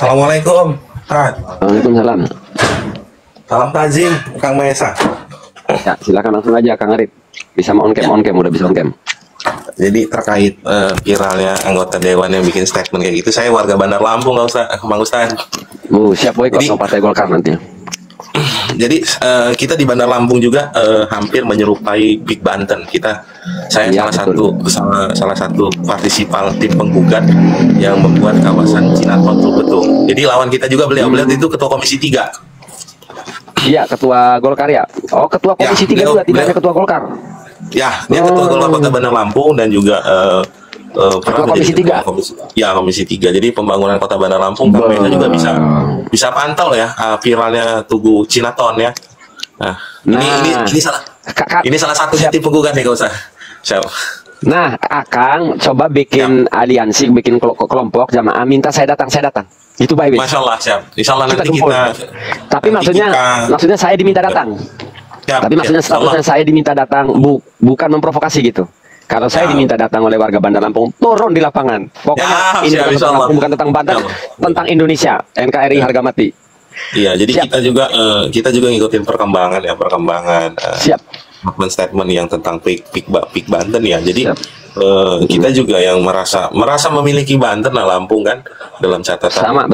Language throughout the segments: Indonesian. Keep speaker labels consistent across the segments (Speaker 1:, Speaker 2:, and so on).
Speaker 1: Assalamualaikum.
Speaker 2: Waalaikumsalam.
Speaker 1: Salam tazim, Kang Maesa.
Speaker 2: Ya, silakan langsung aja Kang Arif. Bisa mau on cam, udah bisa on cam.
Speaker 1: Jadi terkait viralnya anggota dewan yang bikin statement kayak gitu, saya warga Bandar Lampung, nggak usah, Bang Ustaz.
Speaker 2: Siap boykot sama Partai Golkar nanti.
Speaker 1: Jadi kita di Bandar Lampung juga hampir menyerupai Big Banten. Saya
Speaker 2: Ya,
Speaker 1: salah satu partisipan tim penggugat yang membuat kawasan Cinaton betul. Jadi lawan kita juga beliau itu ketua Komisi 3.
Speaker 2: Iya, ketua Golkar ya. Oh, ketua Komisi 3 juga, tidak hanya ketua Golkar.
Speaker 1: Ya, dia ketua Golkar Kota Bandar Lampung dan juga
Speaker 2: ketua Komisi 3.
Speaker 1: Komisi 3. Jadi pembangunan Kota Bandar Lampung kami juga bisa pantau ya viralnya Tugu Cinaton ya. Nah, ini salah satu tim penggugat nih, gak usah. Siap.
Speaker 2: Nah, Akang coba bikin aliansi, bikin kelompok jamaah minta saya datang. Itu baik.
Speaker 1: Masya Allah, siap. Insya Allah nanti
Speaker 2: kita. Tapi maksudnya saya diminta datang. Tapi maksudnya statusnya saya diminta datang, bukan memprovokasi gitu. Kalau saya diminta datang oleh warga Bandar Lampung, turun di lapangan. Pokoknya ini bukan tentang Banten, tentang Indonesia. NKRI harga mati.
Speaker 1: Iya, jadi kita juga ngikutin perkembangan
Speaker 2: siap
Speaker 1: statement yang tentang Pik Banten ya. Jadi kita juga yang merasa memiliki Banten lah, Lampung kan, dalam catatan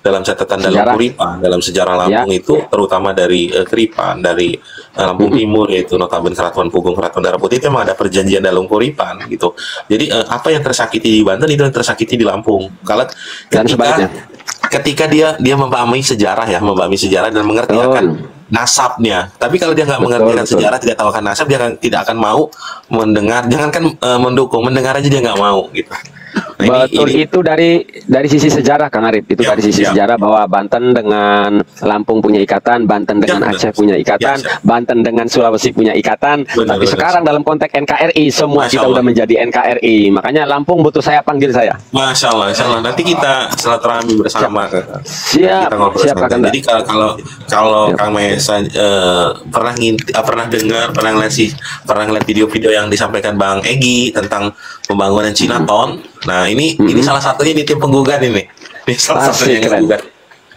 Speaker 1: dalam catatan dalam Kuripan, dalam sejarah Lampung itu terutama dari Keripan, dari Lampung Timur, yaitu notabene Keraton Pugung, Keraton Darah Putih, itu memang ada perjanjian dalam Kuripan gitu. Jadi apa yang tersakiti di Banten itu yang tersakiti di Lampung. Kalau ketika dia memahami sejarah dan mengerti akan nasabnya. Tapi kalau dia nggak mengerti akan sejarah, tidak tahu akan nasab, dia tidak akan mau mendengar, jangankan mendukung, mendengar aja dia nggak mau gitu. Nah,
Speaker 2: betul, itu dari sisi sejarah Kang Arif, itu dari sisi sejarah bahwa Banten dengan Lampung punya ikatan, Banten dengan Aceh punya ikatan, Banten dengan Sulawesi punya ikatan. Tapi sekarang dalam konteks NKRI semua kita udah menjadi NKRI, makanya Lampung butuh saya, panggil saya.
Speaker 1: Masya Allah, nanti kita silaturahmi bersama.
Speaker 2: Siap.
Speaker 1: Jadi kalau Kang Maesa pernah ngeliat video-video yang disampaikan Bang Egi tentang pembangunan Cinaton. Nah, ini salah satunya di tim penggugat ini. Ini salah satunya yang penggugat.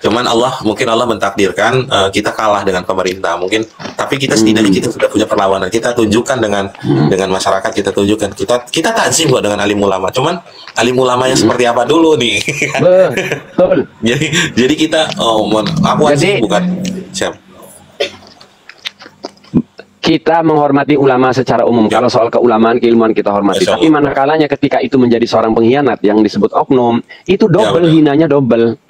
Speaker 1: Cuman mungkin Allah mentakdirkan kita kalah dengan pemerintah mungkin, tapi kita setidaknya kita sudah punya perlawanan. Kita tunjukkan dengan masyarakat, kita takzim kok dengan alim ulama. Cuman alim ulamanya seperti apa dulu nih.
Speaker 2: Betul.
Speaker 1: jadi kita bukan siap.
Speaker 2: Kita menghormati ulama secara umum. Kalau soal keulamaan, keilmuan kita hormati. Tapi manakalanya ketika itu menjadi seorang pengkhianat yang disebut oknum, itu hinanya double.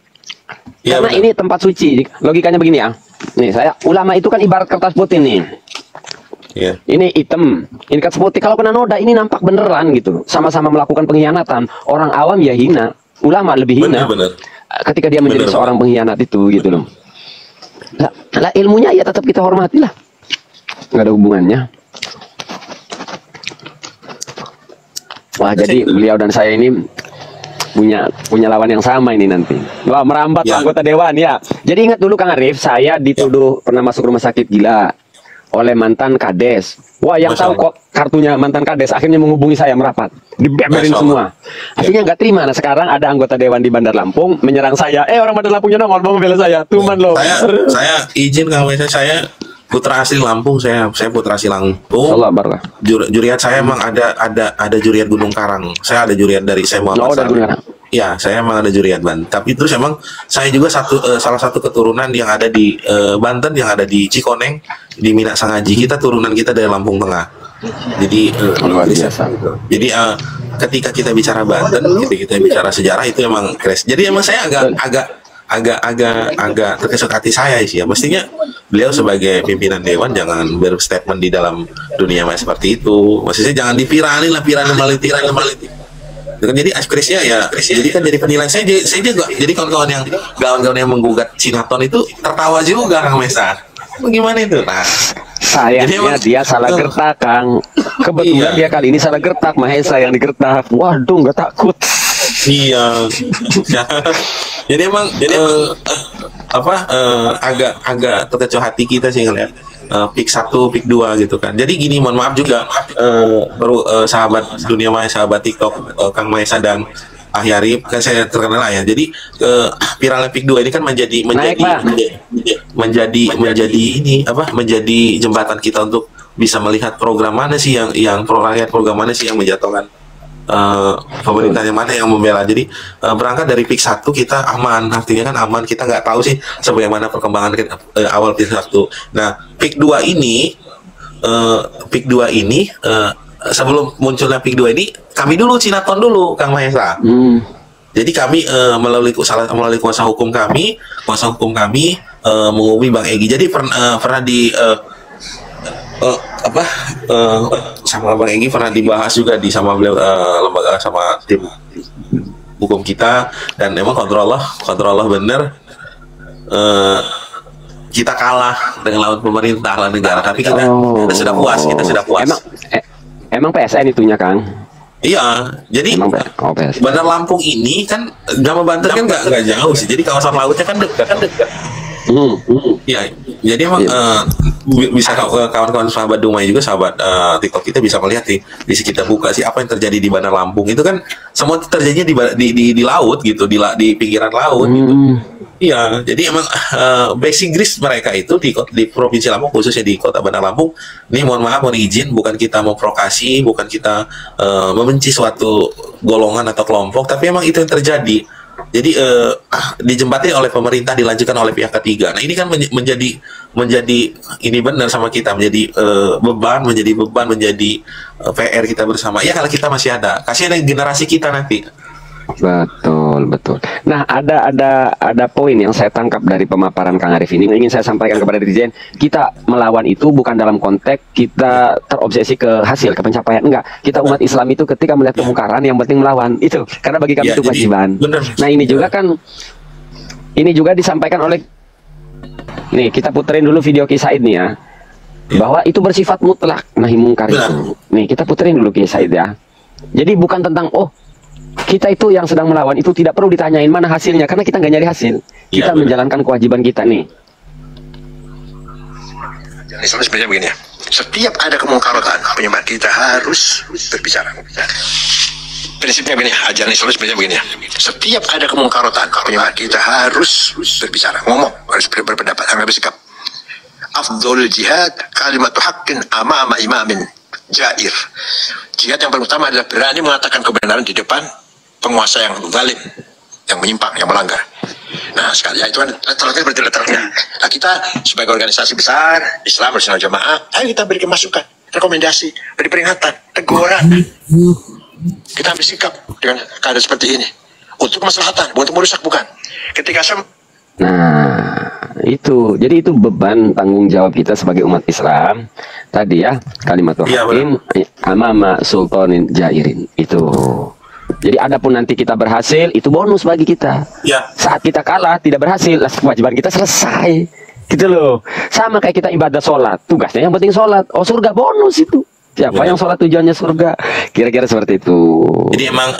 Speaker 2: Karena ini tempat suci. Logikanya begini ya. Nih, ulama itu kan ibarat kertas putih nih. Ini hitam, ini kertas putih. Kalau kena noda, ini nampak beneran gitu. Sama-sama melakukan pengkhianatan. Orang awam ya hina, ulama lebih hina. Ketika dia menjadi seorang pengkhianat itu gitu loh. Lah ilmunya ya tetap kita hormati lah. Nggak ada hubungannya. Wah, jadi beliau dan saya ini punya lawan yang sama ini nanti. Wah, merambat anggota dewan ya. Jadi ingat dulu Kang Arif, saya dituduh pernah masuk rumah sakit gila oleh mantan Kades. Wah, yang tahu kok kartunya mantan Kades akhirnya menghubungi saya merapat, dibeberin semua. Akhirnya nggak terima. Nah, sekarang ada anggota dewan di Bandar Lampung menyerang saya. Orang Bandar Lampungnya nongol mau membela saya. Tuman loh.
Speaker 1: Saya izin Kang Maesa, saya putra asli Lampung, saya putra asli Lampung. Juriat saya emang ada juriat Gunung Karang. Saya ada juriat dari saya Muhammad Ya, saya emang ada juriat Banten. Tapi terus emang saya juga salah satu keturunan yang ada di Banten, yang ada di Cikoneng, di Minak Sangaji. Turunan kita dari Lampung Tengah. Jadi luar biasa. Jadi ketika kita bicara Banten, ketika kita bicara sejarah, itu emang crash. Jadi emang saya agak terkesut hati saya sih ya. Mestinya beliau sebagai pimpinan dewan jangan berstatement di dalam dunia maya seperti itu. Maksudnya jangan diviralin lah, viral jadi aspirasinya ya, jadi kan jadi penilaian saya juga. Jadi kawan-kawan yang menggugat Cinaton itu tertawa juga Kang Maesa. Bagaimana itu? Nah,
Speaker 2: sayangnya dia salah gertak Kang. Kebetulan dia kali ini salah gertak, Mahesa yang digertak. Waduh, nggak takut.
Speaker 1: Iya. Jadi emang agak terkecoh hati kita sih ngeliat Pik 1, Pik 2 gitu kan. Jadi gini, mohon maaf juga sahabat dunia maya, sahabat TikTok Kang Maesa dan Ahyari kan saya terkenal lah ya. Jadi viralnya Pik 2 ini kan menjadi ini apa? Menjadi jembatan kita untuk bisa melihat program mana sih yang pro rakyat, program mana sih yang menjatuhkan pemerintah yang mana yang membela. Jadi berangkat dari Pik 1 kita aman, artinya kan aman, kita nggak tahu sih sebagaimana perkembangan awal Pik 1. Nah, Pik 2 ini sebelum munculnya Pik 2 ini kami dulu Cinaton dulu Kang Mahesa. Jadi kami melalui kuasa hukum kami menghubungi Bang Egy. Jadi pernah di sama Bang Egy pernah dibahas juga sama beliau, lembaga sama tim hukum kita, dan emang kontrol Allah bener, kita kalah dengan lawan pemerintah, lawan negara, tapi kita sudah puas.
Speaker 2: Emang PSN itunya, Kang?
Speaker 1: Iya, jadi Bandar Lampung ini kan sama Banten kan nggak jauh sih, jadi kawasan lautnya kan dekat. Iya, jadi emang bisa kawan-kawan sahabat Dumai juga, sahabat TikTok kita bisa melihat nih, bisa kita buka sih apa yang terjadi di Bandar Lampung. Itu kan semua terjadinya di laut gitu, di pinggiran laut gitu. Iya, jadi emang basic grease mereka itu di Provinsi Lampung, khususnya di Kota Bandar Lampung. Ini mohon maaf, mohon izin, bukan kita memprovokasi, bukan kita membenci suatu golongan atau kelompok, tapi emang itu yang terjadi. Jadi dijembatani oleh pemerintah, dilanjutkan oleh pihak ketiga. Nah, ini kan menjadi ini benar sama kita, menjadi beban, menjadi PR kita bersama. Ya, kalau kita masih ada, kasih ada generasi kita nanti.
Speaker 2: Betul. Nah, ada poin yang saya tangkap dari pemaparan Kang Arif ini, ingin saya sampaikan kepada netizen. Kita melawan itu bukan dalam konteks kita terobsesi ke hasil, ke pencapaian, enggak. Kita umat Islam itu ketika melihat kemungkaran yang penting melawan itu, karena bagi kami itu kewajiban. Nah, ini juga kan, ini juga disampaikan oleh, nih kita puterin dulu video Ki Said nih ya, bahwa itu bersifat mutlak nahi mungkar itu. Nih kita puterin dulu Ki Said ya. Jadi bukan tentang kita itu yang sedang melawan itu tidak perlu ditanyain mana hasilnya, karena kita nggak nyari hasil. Kita menjalankan kewajiban kita nih.
Speaker 3: Islam sebenarnya begini ya. Setiap ada kemungkaran penyembah kita harus berbicara. Prinsipnya begini, ajaran Islam sebenarnya begini ya. Setiap ada kemungkaran penyembah kita harus berbicara, ngomong, harus berpendapat, harus bersikap. Afdhul jihad kalimatu haqqin amama imamin jair. Jihad yang paling utama adalah berani mengatakan kebenaran di depan penguasa yang zalim, yang menyimpang, yang melanggar. Nah, sekali itu kan letaknya berarti letaknya. Nah, kita sebagai organisasi besar Islam Bersama Jamaah, ayo kita berikan masukan, rekomendasi, beri peringatan, teguran. Kita ambil sikap dengan keadaan seperti ini untuk kemaslahatan, bukan untuk merusak, bukan. Ketika
Speaker 2: itu, jadi itu beban tanggung jawab kita sebagai umat Islam tadi ya, kalimat haqqin amama sultanin jairin itu. Jadi adapun nanti kita berhasil, itu bonus bagi kita. Saat kita kalah, tidak berhasil, kewajiban kita selesai. Gitu loh. Sama kayak kita ibadah sholat, tugasnya yang penting sholat. Surga bonus itu. Siapa yang sholat tujuannya surga? Kira-kira seperti itu.
Speaker 1: Jadi emang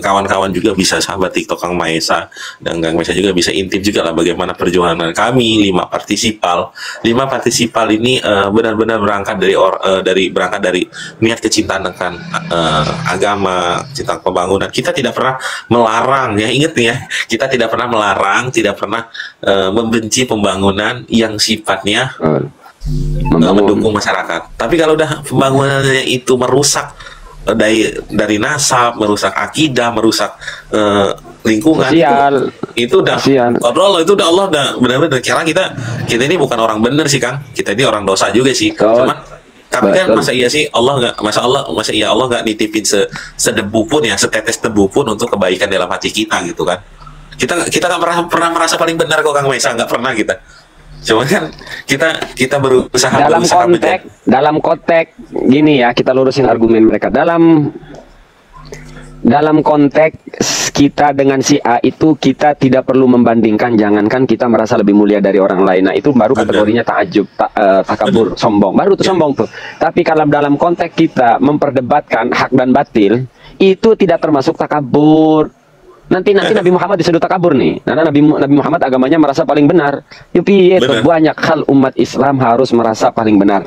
Speaker 1: kawan-kawan juga bisa, sahabat TikTok Kang Mahesa dan Kang Mahesa juga bisa intip juga lah bagaimana perjuangan kami 5 partisipal. 5 partisipal ini benar-benar berangkat dari niat kecintaan akan agama, cinta pembangunan. Kita tidak pernah melarang, ya ingat nih ya, kita tidak pernah melarang, tidak pernah membenci pembangunan yang sifatnya mendukung masyarakat. Tapi kalau udah pembangunannya itu merusak dari nasab, merusak akidah, merusak lingkungan, itu udah Allah benar-benar kira kita ini bukan orang bener sih Kang. Kita ini orang dosa juga sih. Cuman tapi kan masa iya Allah nggak nitipin sedebu pun ya, setetes debu pun untuk kebaikan dalam hati kita gitu kan. Kita nggak pernah merasa paling benar kok Kang Mahesa, nggak pernah kita. Cuma kan kita berusaha
Speaker 2: dalam konteks gini ya, kita lurusin argumen mereka. Dalam konteks kita dengan si A itu, kita tidak perlu membandingkan, jangankan kita merasa lebih mulia dari orang lain. Nah, itu baru kategorinya takajub, takabur, sombong. Baru tuh sombong tuh. Tapi kalau dalam konteks kita memperdebatkan hak dan batil, itu tidak termasuk takabur. Nanti Nabi Muhammad disebut takabur nih. Karena Nabi Muhammad agamanya merasa paling benar. Banyak hal umat Islam harus merasa paling benar.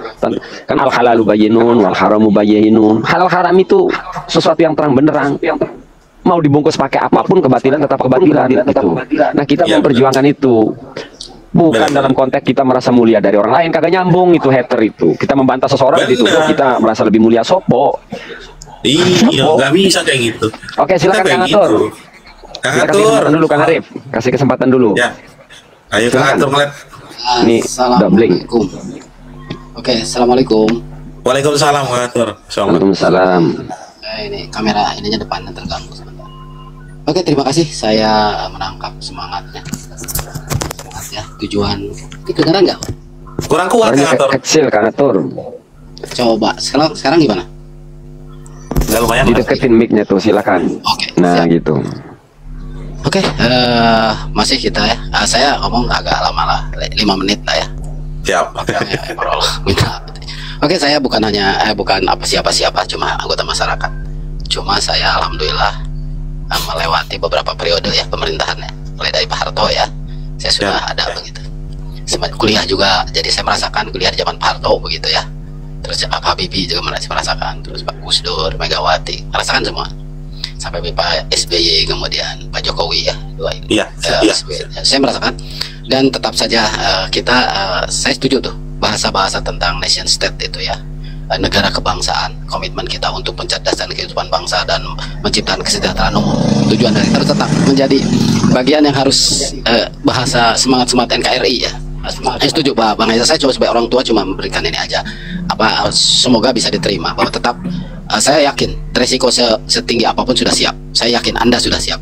Speaker 2: Kan al halalu bayyinun wal haramu bayyinun. Halal haram itu sesuatu yang terang benderang. mau dibungkus pakai apapun kebatilan tetap kebatilan gitu. Nah kita memperjuangkan itu. Bukan dalam konteks kita merasa mulia dari orang lain, kagak nyambung itu hater itu. Kita membantah seseorang dituduh kita merasa lebih mulia, sopo.
Speaker 1: Iya, nggak bisa kayak gitu.
Speaker 2: Oke, silakan Kang Atur. Kang Atur dulu, Kang Arif. Kasih kesempatan dulu.
Speaker 1: Ya. Ayo Kang Atur ngeliat.
Speaker 2: Nih, doubling.
Speaker 4: Oke, assalamualaikum.
Speaker 1: Waalaikumsalam Kang Atur.
Speaker 2: Waalaikumsalam.
Speaker 4: Ini kamera ininya depannya terganggu sebentar. Oke, terima kasih. Saya menangkap semangatnya. Ya, tujuan ini kedengaran nggak?
Speaker 1: Kurang kuat Kang Atur.
Speaker 2: Kecil Kang Atur.
Speaker 4: Coba sekarang gimana?
Speaker 1: Nggak lumayan.
Speaker 2: Dideketin mic-nya tuh, silakan.
Speaker 4: Oke,
Speaker 2: nah
Speaker 4: siap.
Speaker 2: gitu.
Speaker 4: Oke, masih kita ya. Saya ngomong agak lama lah, 5 menit lah ya.
Speaker 1: Siap.
Speaker 4: Oke, saya bukan siapa-siapa, cuma anggota masyarakat. Cuma saya alhamdulillah melewati beberapa periode ya pemerintahannya, mulai dari Pak Harto ya. Saya sudah ada begitu. Sempat kuliah juga, jadi saya merasakan kuliah di zaman Pak Harto begitu ya. Terus Pak Habibie juga merasakan, terus Pak Gus Dur, Megawati, merasakan semua. Sampai Pak SBY, kemudian Pak Jokowi ya, dua ini.
Speaker 1: Iya.
Speaker 4: Saya merasakan, dan tetap saja saya setuju tuh bahasa-bahasa tentang nation state itu ya. Negara kebangsaan, komitmen kita untuk pencerdasan kehidupan bangsa dan menciptakan kesejahteraan umum. Tujuan dari terus tetap menjadi bagian yang harus bahasa semangat NKRI ya. Saya setuju Pak Bang Eza. Saya coba sebagai orang tua cuma memberikan ini aja. Semoga bisa diterima bahwa tetap saya yakin resiko setinggi apapun sudah siap. Saya yakin Anda sudah siap.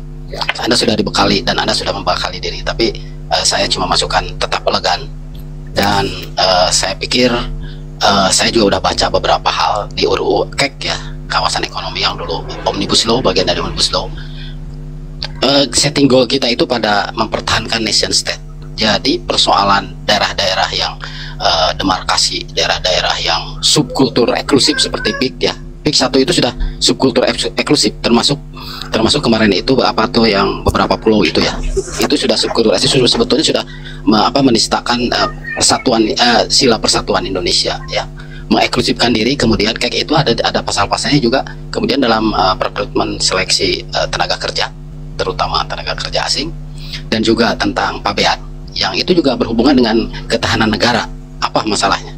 Speaker 4: Anda sudah dibekali dan Anda sudah membekali diri. Tapi saya cuma masukkan tetap elegan, dan saya pikir saya juga udah baca beberapa hal di UU KEK ya, kawasan ekonomi yang dulu Omnibus Law, bagian dari Omnibus Law. Setting goal kita itu pada mempertahankan nation state. Jadi persoalan daerah-daerah yang demarkasi, daerah-daerah yang subkultur eksklusif seperti PIK ya. PIK 1 itu sudah subkultur eksklusif, termasuk kemarin itu apa tuh yang beberapa pulau itu ya. Itu sudah subkultur eksklusif, sebetulnya sudah menistakan persatuan sila persatuan Indonesia ya. Mengeklusifkan diri. Kemudian kayak itu ada pasal-pasalnya juga. Kemudian dalam rekrutmen seleksi tenaga kerja, terutama tenaga kerja asing, dan juga tentang pabean, yang itu juga berhubungan dengan ketahanan negara. Apa masalahnya?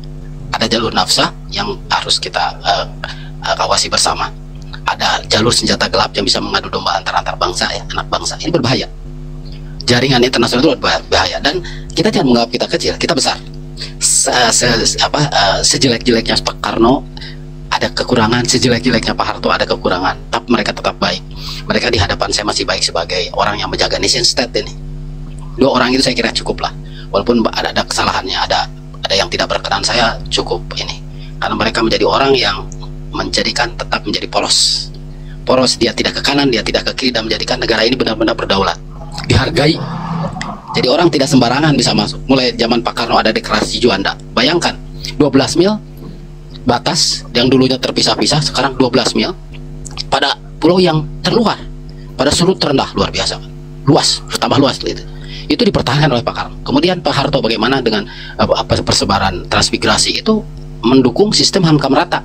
Speaker 4: Ada jalur nafsa yang harus kita kawasi bersama. Ada jalur senjata gelap yang bisa mengadu domba antar bangsa ya, anak bangsa. Ini berbahaya. Jaringan internasional itu berbahaya, dan kita jangan menganggap kita kecil, kita besar. Sejelek-jeleknya Pak Karno ada kekurangan, sejelek-jeleknya Pak Harto ada kekurangan, tapi mereka tetap baik. Mereka di hadapan saya masih baik sebagai orang yang menjaga nation state ini. Dua orang itu saya kira cukup lah, walaupun ada kesalahannya, ada yang tidak berkenan, saya cukup ini, karena mereka menjadi orang yang tetap menjadi poros. Dia tidak ke kanan, dia tidak ke kiri, dan menjadikan negara ini benar-benar berdaulat, dihargai. Jadi orang tidak sembarangan bisa masuk. Mulai zaman Pak Karno ada deklarasi Juanda. Bayangkan 12 mil batas yang dulunya terpisah-pisah, sekarang 12 mil pada pulau yang terluar, pada sudut terendah, luar biasa, luas, tambah luas gitu. Itu dipertahankan oleh Pak Karno. Kemudian Pak Harto bagaimana dengan persebaran transmigrasi, itu mendukung sistem hamkam rata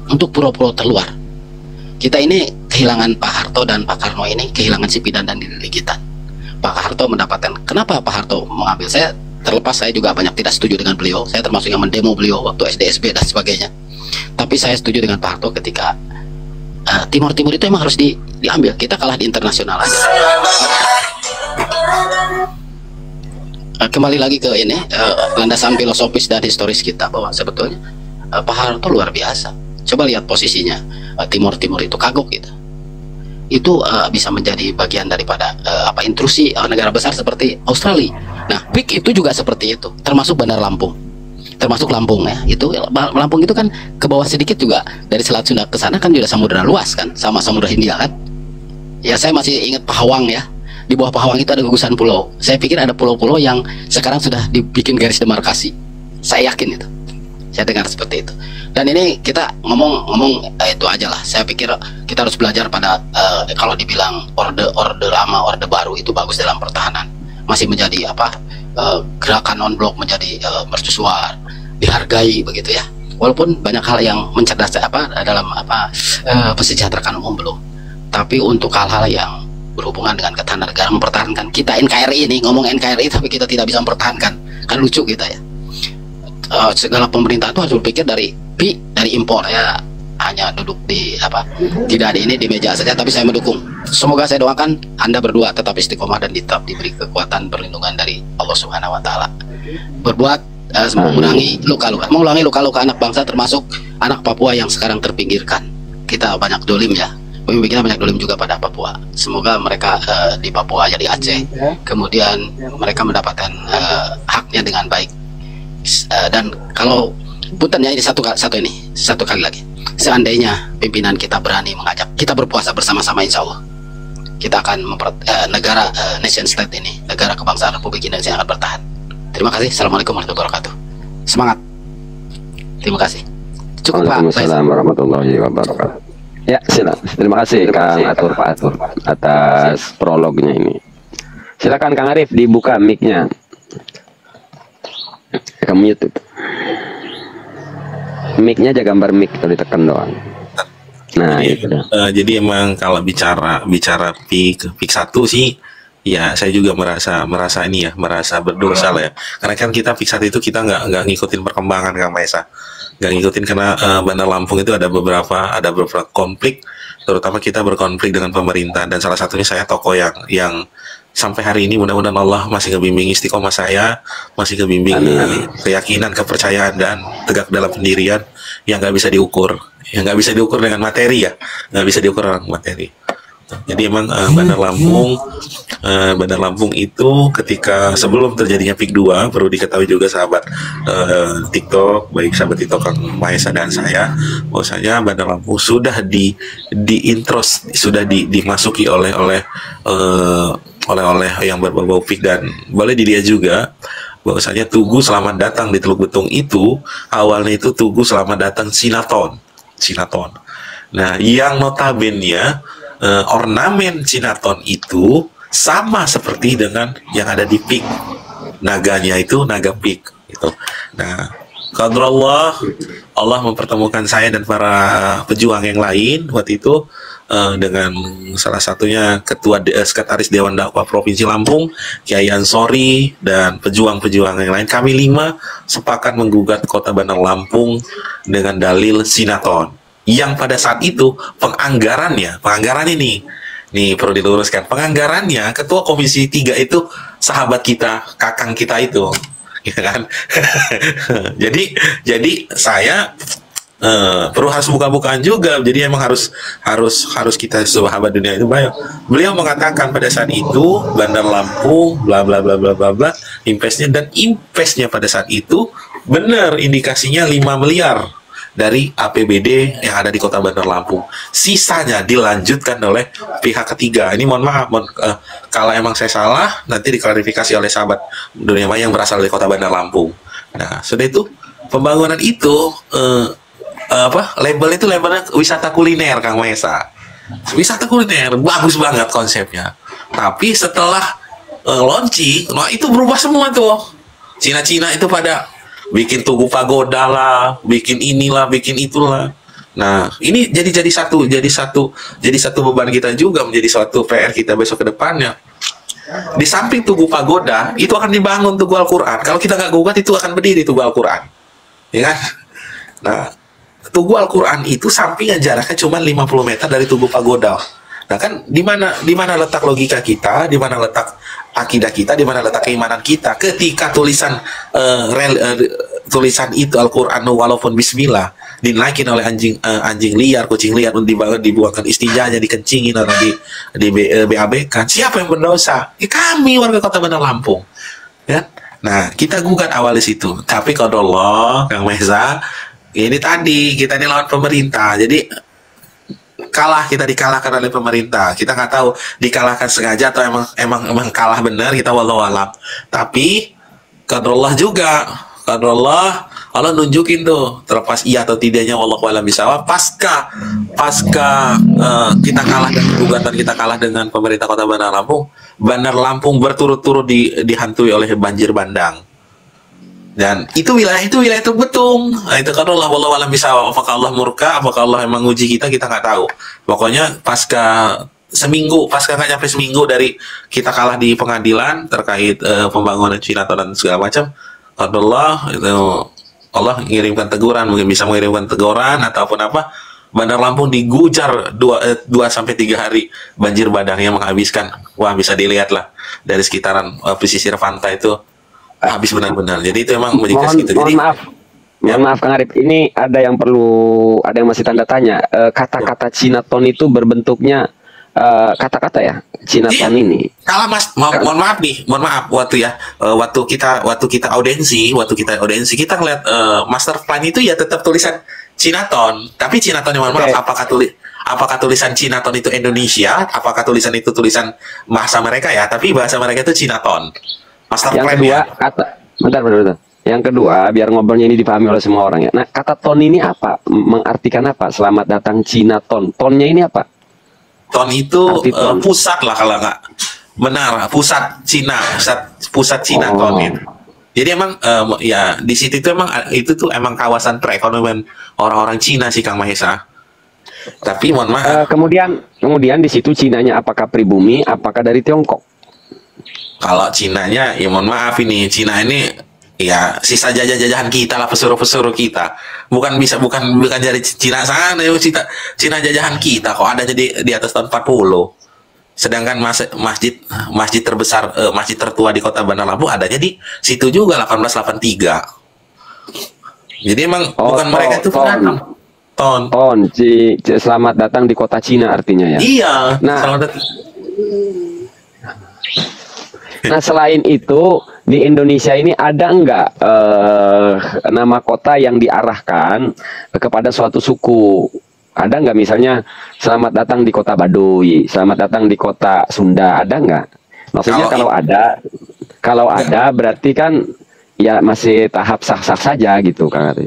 Speaker 4: untuk pulau-pulau terluar. Kita ini kehilangan Pak Harto dan Pak Karno ini kehilangan sipidan dan diri kita. Pak Harto mendapatkan, kenapa Pak Harto mengambil, saya terlepas saya juga banyak tidak setuju dengan beliau, saya termasuk yang mendemo beliau waktu SDSB dan sebagainya, tapi saya setuju dengan Pak Harto ketika Timur itu emang harus diambil. Kita kalah di internasional aja. Kembali lagi ke ini, landasan filosofis dan historis kita, bahwa sebetulnya Pak Harto luar biasa. Coba lihat posisinya, Timur itu kagok gitu. Itu bisa menjadi bagian daripada intrusi negara besar seperti Australia. Nah, PIK itu juga seperti itu, termasuk Bandar Lampung, termasuk Lampung ya. Itu Lampung itu kan ke bawah sedikit juga, dari Selat Sunda ke sana kan juga samudera luas kan, sama Samudra Hindia kan. Ya saya masih ingat Pahawang ya. Di bawah Pahawang itu ada gugusan pulau. Saya pikir ada pulau-pulau yang sekarang sudah dibikin garis demarkasi. Saya yakin itu. Saya dengar seperti itu. Dan ini kita ngomong itu aja lah. Saya pikir kita harus belajar pada kalau dibilang orde lama, orde baru itu bagus dalam pertahanan. Masih menjadi gerakan non blok menjadi mercusuar, dihargai begitu ya. Walaupun banyak hal yang mencerdas dalam kesejahteraan umum belum. Tapi untuk hal-hal yang berhubungan dengan ketahanan negara, mempertahankan kita NKRI ini, ngomong NKRI tapi kita tidak bisa mempertahankan, kan lucu kita ya. Segala pemerintah itu harus berpikir dari impor ya. Hanya duduk di tidak ada ini di meja saja, tapi saya mendukung. Semoga saya doakan Anda berdua tetap istiqomah dan tetap diberi kekuatan perlindungan dari Allah Subhanahu wa taala. Berbuat mengurangi luka-luka anak bangsa, termasuk anak Papua yang sekarang terpinggirkan. Kita banyak dolim ya. Pemimpin kita banyak dolim juga pada Papua. Semoga mereka di Papua jadi Aceh, kemudian mereka mendapatkan haknya dengan baik. Dan kalau puntennya ini satu kali lagi, seandainya pimpinan kita berani mengajak kita berpuasa bersama-sama, insya Allah kita akan negara nation state ini, negara kebangsaan Republik Indonesia akan bertahan. Terima kasih. Assalamualaikum warahmatullahi wabarakatuh. Semangat. Terima kasih. Cukup Pak.
Speaker 2: Waalaikumsalam warahmatullahi wabarakatuh. Ya, silakan. Terima kasih Kang Atur, Pak Atur, atas prolognya ini. Silakan Kang Arif, dibuka mic-nya. Kamu YouTube. Mic-nya aja, gambar mic kalau ditekan doang. Nah,
Speaker 1: jadi emang kalau bicara peak 1 sih, ya saya juga merasa berdosa lah ya. Karena kan kita peak 1 itu kita nggak ngikutin perkembangan Kang Maesa. Nggak ngikutin karena Bandar Lampung itu ada beberapa konflik, terutama kita berkonflik dengan pemerintah, dan salah satunya saya tokoh yang sampai hari ini mudah-mudahan Allah masih ngebimbing istiqomah saya, masih ngebimbing keyakinan, kepercayaan, dan tegak dalam pendirian yang nggak bisa diukur, dengan materi ya, nggak bisa diukur dengan materi. Jadi emang Bandar Lampung itu ketika sebelum terjadinya peak 2, perlu diketahui juga sahabat TikTok, baik sahabat TikTok Kang Maesa dan saya, bahwasanya Bandar Lampung sudah dimasuki oleh yang berbau peak, dan boleh dilihat juga bahwasanya Tugu Selamat Datang di Teluk Betung itu awalnya itu Tugu Selamat Datang Sinaton. Nah, yang notabene ornamen Sinaton itu sama seperti dengan yang ada di peak, naganya itu naga peak gitu. Nah, qadarullah, Allah mempertemukan saya dan para pejuang yang lain waktu itu dengan salah satunya Ketua Sekretaris Dewan Dakwah Provinsi Lampung, Kiai Ansori, dan pejuang-pejuang yang lain. Kami 5 sepakat menggugat Kota Bandar Lampung dengan dalil Sinaton, yang pada saat itu penganggaran ini perlu diluruskan, penganggarannya Ketua Komisi 3 itu sahabat kita, kakang kita itu, gitu kan. jadi saya perlu harus buka-bukaan juga. Jadi emang harus kita sahabat dunia itu banyak. Beliau mengatakan pada saat itu Bandar Lampung bla bla bla bla bla bla investnya pada saat itu benar indikasinya 5 miliar dari APBD yang ada di Kota Bandar Lampung. Sisanya dilanjutkan oleh pihak ketiga. Ini mohon maaf, kalau emang saya salah nanti diklarifikasi oleh sahabat dunia maya yang berasal dari Kota Bandar Lampung. Nah, sudah itu pembangunan itu labelnya wisata kuliner Kang Maesa. Wisata kuliner bagus banget konsepnya. Tapi setelah launching, itu berubah semua tuh. Cina-Cina itu pada bikin Tugu Pagoda lah, bikin inilah, bikin itulah. Nah, ini jadi satu beban kita juga, menjadi suatu PR kita besok ke depannya. Di samping Tugu Pagoda itu akan dibangun Tugu Al-Quran. Kalau kita nggak gugat, itu akan berdiri Tugu Al-Quran, ya kan? Nah, Tugu Al-Quran itu sampingnya jaraknya cuma 50 meter dari Tugu Pagoda. Nah, kan di mana letak logika kita, di mana letak akidah kita, di mana letak keimanan kita ketika tulisan itu Al-Quran walaupun bismillah dinaikin oleh anjing liar, kucing liar, dibuangkan istijanya, dikencingin atau di BAB kan, siapa yang berdosa? Kami warga Kota Bandar Lampung, ya. Nah, kita gugat awal di situ. Tapi qadarullah Kang Maesa, ini tadi kita ini lawan pemerintah, jadi kita dikalahkan oleh pemerintah. Kita nggak tahu dikalahkan sengaja atau emang kalah benar, kita wallahu alam. Tapi qadarullah juga, qadarullah, Allah nunjukin tuh terlepas iya atau tidaknya wallahu alam bisawab. Pasca kita kalah dengan gugatan, kita kalah dengan pemerintah Kota Bandar Lampung berturut-turut dihantui oleh banjir bandang. Dan itu wilayah Betung. Nah, itu kan Allah alam bisa, apakah Allah murka, apakah Allah emang uji kita nggak tahu. Pokoknya pasca nggak nyampe seminggu dari kita kalah di pengadilan terkait pembangunan Cinaton dan segala macam, Allah mengirimkan teguran, mungkin bisa mengirimkan teguran ataupun apa. Bandar Lampung digujar 2 sampai 3 hari banjir bandang yang menghabiskan. Wah, bisa dilihat lah dari sekitaran pesisir pantai itu habis benar-benar. Jadi itu emang menjadi gitu. Jadi
Speaker 2: mohon maaf Kang Arif, ini ada yang masih tanda tanya. Kata-kata Cinaton itu berbentuknya kata-kata ya, Cinaton ini.
Speaker 1: Kalau Mas, mohon maaf waktu kita audiensi kita ngeliat master plan itu ya tetap tulisan Cinaton, tapi Cinaton mohon maaf, apakah tulisan Cinaton itu Indonesia, apakah tulisan itu tulisan bahasa mereka ya, tapi bahasa mereka itu Cinaton. Master
Speaker 2: yang
Speaker 1: plan
Speaker 2: kedua,
Speaker 1: ya.
Speaker 2: bentar. Yang kedua, biar ngobrolnya ini dipahami oleh semua orang ya. Nah, kata ton ini apa? Mengartikan apa? Selamat datang Cinaton. Tonnya ini apa?
Speaker 1: Ton itu pusat lah kalau nggak benar, pusat Cina ton itu. Jadi emang ya di situ itu emang kawasan perekonomian orang-orang Cina sih Kang Mahesa. Tapi mohon maaf.
Speaker 2: Kemudian di situ Cinanya apakah pribumi, apakah dari Tiongkok?
Speaker 1: Kalau Cinanya, ya mohon maaf ini Cina ini ya sisa jajahan kita lah, pesuruh kita. Bukan dari Cina sana, ya Cina jajahan kita kok adanya di atas tahun 40. Sedangkan masjid terbesar, masjid tertua di Kota Bandar Lampung adanya di situ juga 1883. Jadi emang bukan mereka itu pendatang.
Speaker 2: Selamat datang di kota Cina artinya ya.
Speaker 1: Iya.
Speaker 2: Nah, selain itu di Indonesia ini ada enggak nama kota yang diarahkan kepada suatu suku? Ada enggak misalnya selamat datang di kota Baduy, selamat datang di kota Sunda, ada enggak? Maksudnya kalau ada berarti kan ya masih tahap sah-sah saja gitu kan.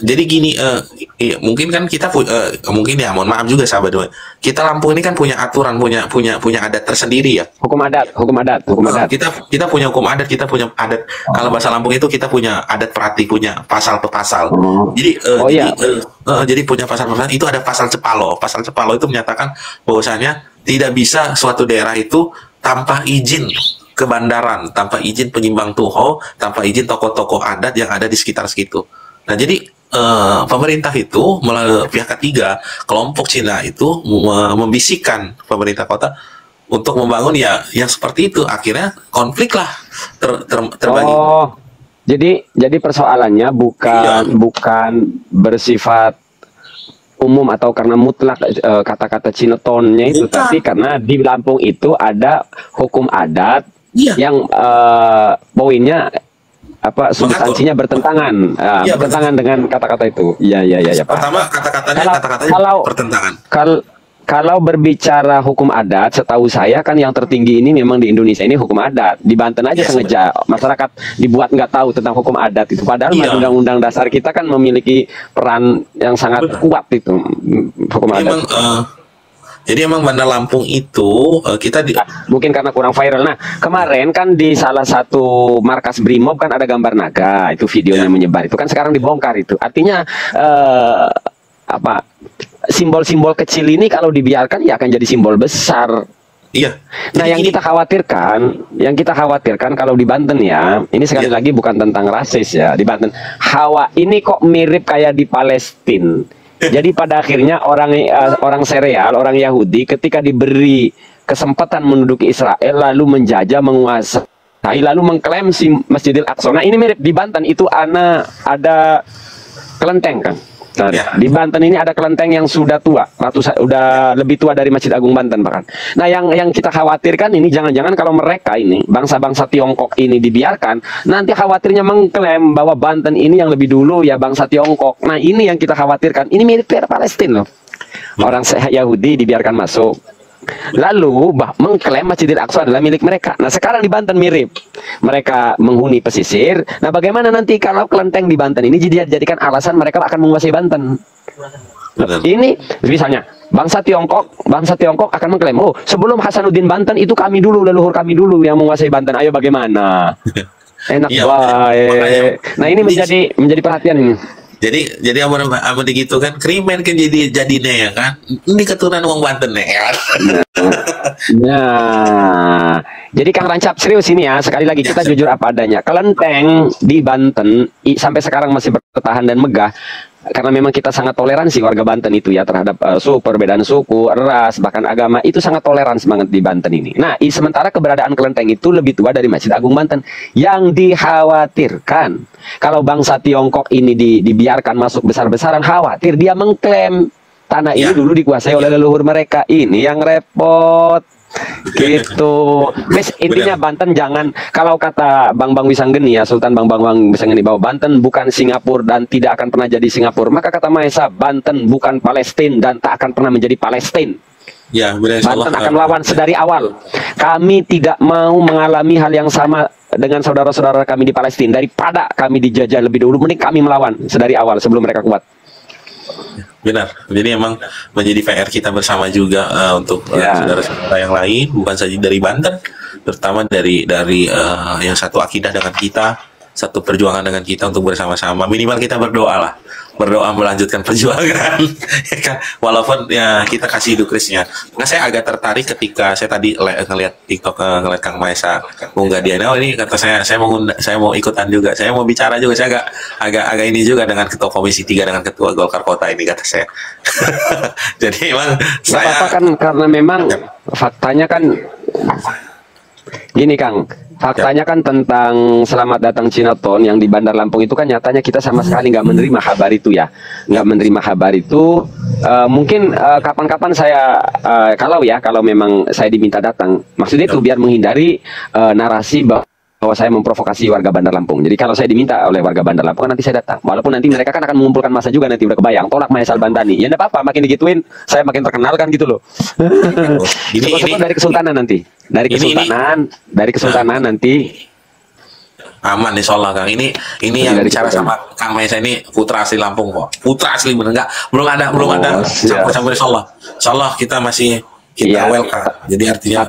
Speaker 1: Jadi gini, mungkin kan kita mungkin ya mohon maaf juga sahabat doa. Kita Lampung ini kan punya aturan, punya adat tersendiri ya.
Speaker 2: Hukum adat.
Speaker 1: Kita punya hukum adat, kita punya adat. Kalau bahasa Lampung itu kita punya adat perati, punya pasal per pasal. Jadi punya pasal-pasal itu ada pasal Cepalo. Pasal Cepalo itu menyatakan bahwasanya tidak bisa suatu daerah itu tanpa izin kebandaran, tanpa izin penyimbang tuho, tanpa izin tokoh-tokoh adat yang ada di sekitar situ. Nah, jadi pemerintah itu melalui pihak ketiga, kelompok Cina itu membisikkan pemerintah kota untuk membangun ya yang seperti itu. Akhirnya konflik lah terbagi.
Speaker 2: Oh, jadi persoalannya bukan bersifat umum atau karena mutlak kata-kata Cinatonnya itu, tapi karena di Lampung itu ada hukum adat yang poinnya substansinya bertentangan, bertentangan dengan kata-kata itu. Iya.
Speaker 1: Pertama kata-katanya bertentangan.
Speaker 2: Kalau berbicara hukum adat, setahu saya kan yang tertinggi ini memang di Indonesia ini hukum adat. Di Banten aja sengaja masyarakat dibuat nggak tahu tentang hukum adat itu. Padahal undang-undang dasar kita kan memiliki peran yang sangat kuat itu hukum adat.
Speaker 1: Jadi emang Bandar Lampung itu
Speaker 2: mungkin karena kurang viral. Nah, kemarin kan di salah satu markas Brimob kan ada gambar naga, itu videonya menyebar. Itu kan sekarang dibongkar itu. Artinya simbol-simbol kecil ini kalau dibiarkan ya akan jadi simbol besar.
Speaker 1: Iya.
Speaker 2: Nah, yang kita khawatirkan kalau di Banten ya, ini sekali lagi bukan tentang rasis ya, di Banten. Hawa ini kok mirip kayak di Palestina. Jadi pada akhirnya orang sereal, orang Yahudi ketika diberi kesempatan menduduki Israel lalu menjajah, menguasai, lalu mengklaim si Masjidil Aqsa. Nah, ini mirip di Banten itu ada kelenteng kan. Nah, di Banten ini ada kelenteng yang sudah tua, udah lebih tua dari Masjid Agung Banten bahkan. Nah, yang kita khawatirkan ini jangan-jangan kalau mereka ini bangsa-bangsa Tiongkok ini dibiarkan, nanti khawatirnya mengklaim bahwa Banten ini yang lebih dulu ya bangsa Tiongkok. Nah, ini yang kita khawatirkan. Ini mirip Palestina loh. Orang Yahudi dibiarkan masuk, lalu mengklaim Masjidil Aqsa adalah milik mereka. Nah, sekarang di Banten mirip, mereka menghuni pesisir. Nah, bagaimana nanti kalau kelenteng di Banten ini dijadikan alasan mereka akan menguasai Banten? Ini misalnya bangsa Tiongkok akan mengklaim, sebelum Hasanuddin Banten itu kami dulu, leluhur kami dulu yang menguasai Banten. Ayo bagaimana? Enak
Speaker 1: Iya,
Speaker 2: baik. Nah ini menjadi perhatian ini.
Speaker 1: jadi apa gitu kan krimen kan jadinya ya kan ini keturunan wong Banten ya kan.
Speaker 2: Nah, jadi Kang Rancap serius ini ya, sekali lagi kita jujur apa adanya. Kelenteng di Banten sampai sekarang masih bertahan dan megah karena memang kita sangat toleransi warga Banten itu ya terhadap perbedaan suku, ras, bahkan agama itu sangat toleransi banget di Banten ini. Nah, sementara keberadaan kelenteng itu lebih tua dari Masjid Agung Banten. Yang dikhawatirkan kalau bangsa Tiongkok ini dibiarkan masuk besar-besaran, khawatir dia mengklaim tanah ini dulu dikuasai oleh leluhur mereka. Ini yang repot. Gitu. Mes, intinya Banten jangan, kalau kata Bang Wisanggeni ya, Sultan Bang Wisanggeni, bahwa Banten bukan Singapura dan tidak akan pernah jadi Singapura, maka kata Mahesa, Banten bukan Palestina dan tak akan pernah menjadi Palestina.
Speaker 1: Ya,
Speaker 2: Banten akan lawan sedari awal. Kami tidak mau mengalami hal yang sama dengan saudara-saudara kami di Palestina. Daripada kami dijajah lebih dulu, mending kami melawan sedari awal sebelum mereka kuat.
Speaker 1: Benar. Jadi emang menjadi PR kita bersama juga untuk saudara-saudara yang lain, bukan saja dari Banten, terutama dari yang satu akidah dengan kita, satu perjuangan dengan kita untuk bersama-sama. Minimal kita berdoa melanjutkan perjuangan, ya kan? Walaupun ya kita kasih dukrisnya. Nah, saya agak tertarik ketika saya tadi ngeliat TikTok, ngeliat Kang Maesa unggah dia. Nah, ini kata saya mau ikutan juga. Saya mau bicara juga. Saya agak ini juga dengan ketua Komisi 3 dengan ketua Golkar Kota ini, kata saya. Jadi emang saya
Speaker 2: apa kan karena memang faktanya kan gini Kang. Faktanya kan tentang Selamat Datang Cinaton yang di Bandar Lampung itu kan nyatanya kita sama sekali nggak menerima kabar itu ya, nggak menerima kabar itu. Mungkin kapan-kapan saya kalau memang saya diminta datang, maksudnya itu biar menghindari narasi bahwa saya memprovokasi warga Bandar Lampung. Jadi kalau saya diminta oleh warga Bandar Lampung nanti saya datang, walaupun nanti mereka kan akan mengumpulkan masa juga, nanti udah kebayang tolak Mahesa Bantani. Ya enggak apa-apa, makin digituin saya makin terkenal kan gitu loh. Ini dari Kesultanan nanti. Dari Kesultanan nanti
Speaker 1: aman insya Allah Kang. Ini yang bicara sama Kang Mahesa ini putra asli Lampung kok. Putra asli bener, belum ada campur insya Allah kita masih welcome. Jadi artinya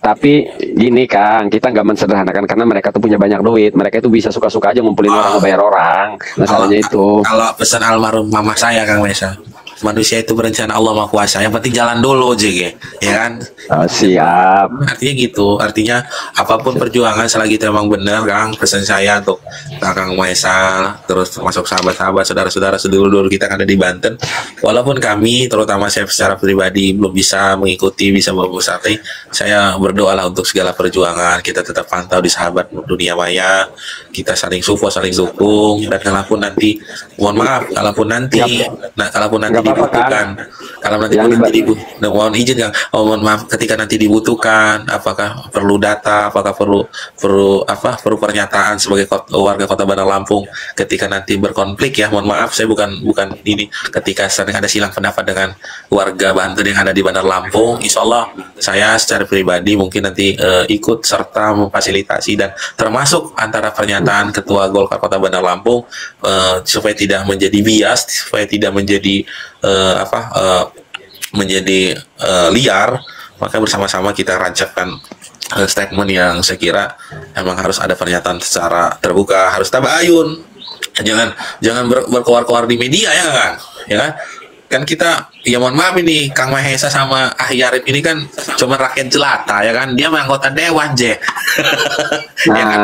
Speaker 2: tapi gini Kang, kita nggak mensederhanakan karena mereka tuh punya banyak duit, mereka itu bisa suka-suka aja ngumpulin orang, ngebayar orang. Masalahnya itu.
Speaker 1: Kalau pesan almarhum mama saya Kang Mahesa, manusia itu berencana Allah Maha Kuasa, yang penting jalan dulu aja ya kan.
Speaker 2: Siap.
Speaker 1: Artinya gitu, artinya apapun perjuangan selagi itu memang benar Kang, pesan saya untuk Kang Mahesa, terus termasuk sahabat-sahabat, saudara-saudara sedulur kita yang ada di Banten, walaupun kami terutama saya secara pribadi belum bisa mengikuti, bisa berbusati, saya berdoalah untuk segala perjuangan kita tetap pantau di sahabat dunia maya, kita saling support, saling dukung, dan kalaupun nanti dibutuhkan, mohon izin Kang, mohon maaf ketika nanti dibutuhkan, apakah perlu data, apakah perlu pernyataan sebagai warga Kota Bandar Lampung ketika nanti berkonflik ya, mohon maaf saya bukan ini, ketika sering ada silang pendapat dengan warga Banten yang ada di Bandar Lampung, insya Allah saya secara pribadi mungkin nanti ikut serta memfasilitasi dan termasuk antara pernyataan Ketua Golkar Kota Bandar Lampung supaya tidak menjadi bias, supaya tidak menjadi liar, maka bersama-sama kita rancangkan statement yang saya kira emang harus ada pernyataan secara terbuka, harus tabayun, jangan berkoar-koar di media ya kan kita ya mohon maaf ini Kang Mahesa sama Ahli Arif ini kan cuma rakyat jelata ya kan, dia anggota dewan ya kan,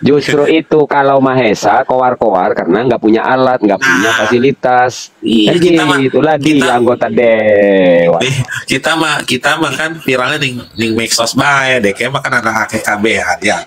Speaker 2: justru itu kalau Mahesa koar-koar karena nggak punya alat, nggak punya fasilitas.
Speaker 1: Iya,
Speaker 2: itulah dia anggota dewan.
Speaker 1: Kita mah kan viralnya ning medsos bae deh, kayak makan anak AKKB ya